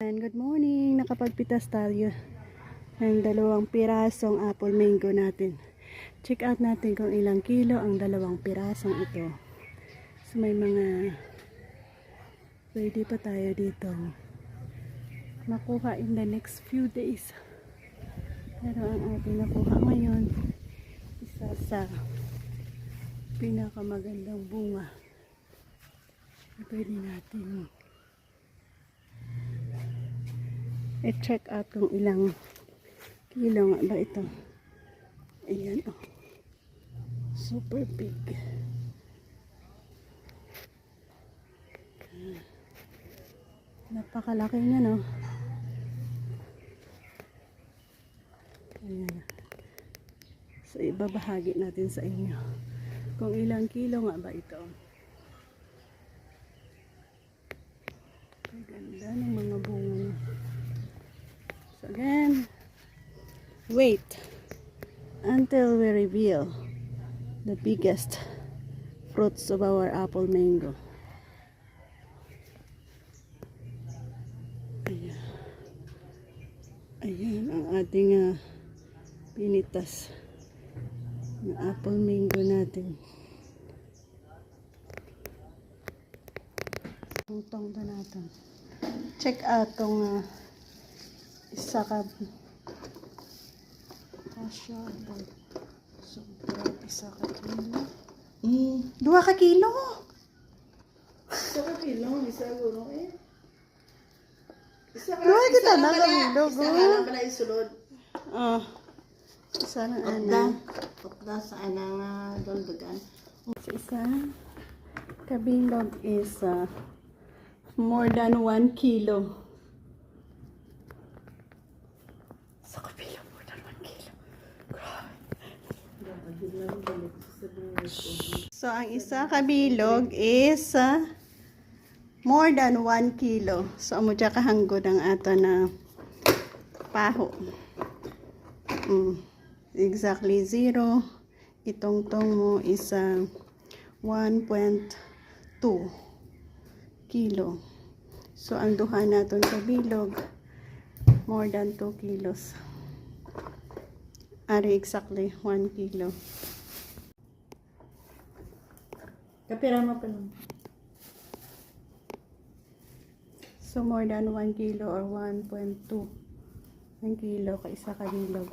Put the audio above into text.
And good morning, nakapagpitas tayo ng 2 pirasong apple mango natin. Check out natin kung ilang kilo ang 2 pirasong ito. So may mga pwede pa tayo dito makuha in the next few days. Pero ang ating nakuha ngayon, isa sa pinakamagandang bunga na pwede natin i-check out kung ilang kilo nga ba ito. Ayan, oh. Super big. Napakalaki niya, no? Ayan. So, ibabahagi natin sa inyo kung ilang kilo nga ba ito. Ang ganda ng mga bunga niya. So again, wait until we reveal the biggest fruits of our apple mango. Ayan, ayan ang ating pinitas na apple mango natin. Tungtong to natin. Check out tong isa ka kasya so isa ka kilo 2 ka kilo isa ka kilo isa guro isa kita na kilo go isa lang pala isulod isa lang opda sa ana doldagan isa kabilog is more than 1 kilo. So, ang isa kabilog is more than 1 kilo. So, amo dya kahanggod ang ato na paho. Exactly 0. Itong-tong mo is 1.2 kilo. So, ang duha naton kabilog more than 2 kilos. Ari exactly 1 kilo. Kapira mo pa lang. So more than 1 kilo or 1.2 kilo ka isa kabilog.